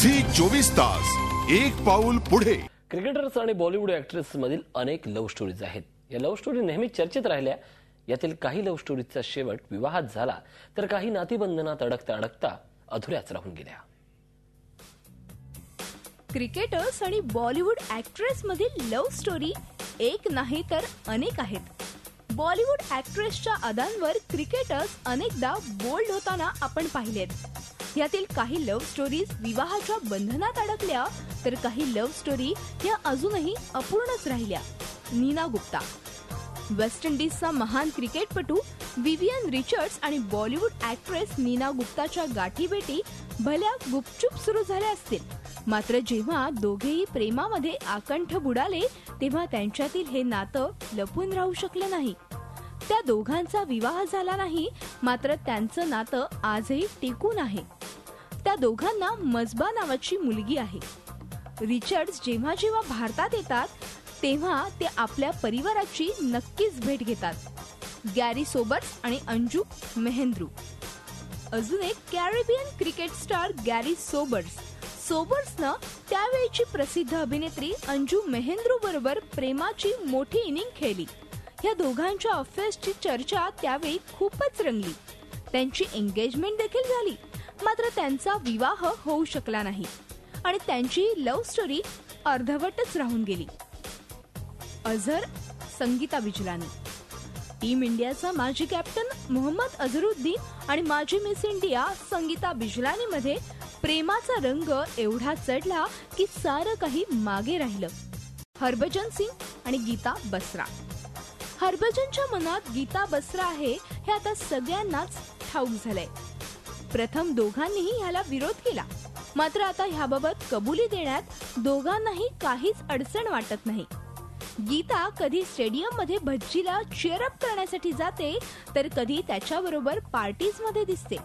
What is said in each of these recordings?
Zee 24 Taas एक पाऊल पुढे। क्रिकेटर्स आणि बॉलिवूड ॲक्ट्रेस मधील अनेक लव्ह स्टोरीज आहेत। या लव्ह स्टोरी नेहमी चर्चेत राहिल्या। यातील काही लव्ह स्टोरीजचा शेवट विवाहात झाला, तर काही नातीबंधनात अडकता अडकता अधुऱ्याच राहून गेल्या। क्रिकेटर्स आणि बॉलिवूड ॲक्ट्रेस मधील लव्ह स्टोरी एक नाही तर अनेक आहेत। बॉलिवूड ॲक्ट्रेसच्या अदांवर क्रिकेटर्स अनेकदा बोल्ड होताना आपण पाहिलेत। यातील काही लव्ह स्टोरीज विवाहाच्या बंधनात अडकल्या, तर काही लव्ह स्टोरी या अजूनही अपूर्णच राहिल्या। नीना गुप्ता, वेस्ट इंडिजचा महान क्रिकेटपटू विवियन रिचर्ड्स आणि बॉलिवूड ॲक्ट्रेस नीना गुप्ताच्या गाठीभेटी भल्या गुपचूप सुरू झाल्या असतील, मात्र जेव्हा दोघेही प्रेमामध्ये आकंठ बुडाले तेव्हा त्यांच्यातील हे नातं लपून राहू शकलं नाही। त्या दोघांचा विवाह झाला नाही, मात्र त्यांचं नातं आजही टिकून आहे। त्या दोघांना मजबा नावाची मुलगी आहे। रिचर्ड्स जेव्हा जेव्हा भारतात येतात तेव्हा ते आपल्या परिवाराची नक्कीच भेट घेतात। गॅरी सोबर्स आणि अंजू मेहेंद्रू। अजून एक कॅरेबियन क्रिकेट स्टार गॅरी सोबर्सनं त्यावेळीची प्रसिद्ध अभिनेत्री अंजू मेहेंद्रू बरोबर प्रेमाची मोठी इनिंग खेळली। या दोघांच्या अफेअर्सची चर्चा त्यावेळी खूपच रंगली। त्यांची एंगेजमेंट देखील झाली, मात्र त्यांचा विवाह होऊ शकला नाही आणि त्यांची लव्ह स्टोरी अर्धवटच राहून गेली। अझर संगीता बिजलानी। टीम इंडियाचा माजी कॅप्टन मोहम्मद अझरुद्दीन आणि माजी मिस इंडिया संगीता बिजलानी मध्ये प्रेमाचा रंग एवढा चढला की सारं काही मागे राहिलं। हरभजन सिंग आणि गीता बसरा। हरभजनच्या मनात गीता बसरा आहे हे आता सगळ्यांनाच ठाऊक झालंय। प्रथम दोघांनीही ह्याला विरोध केला, मात्र आता ह्याबाबत कबुली देण्यात दोघांनाही काहीच अडचण वाटत नाही। गीता कधी स्टेडियम मध्ये भज्जीला चीअरअप करण्यासाठी जाते, तर कधी त्याच्याबरोबर पार्टीज मध्ये दिसते।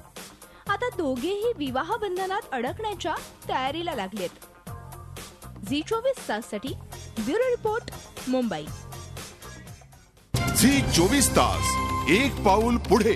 आता दोघेही विवाह बंधनात अडकण्याच्या तयारीला लागलेत। झी 24 ताससाठी bureau report, Mumbai. Zee 24 Taas एक पाऊल पुढे।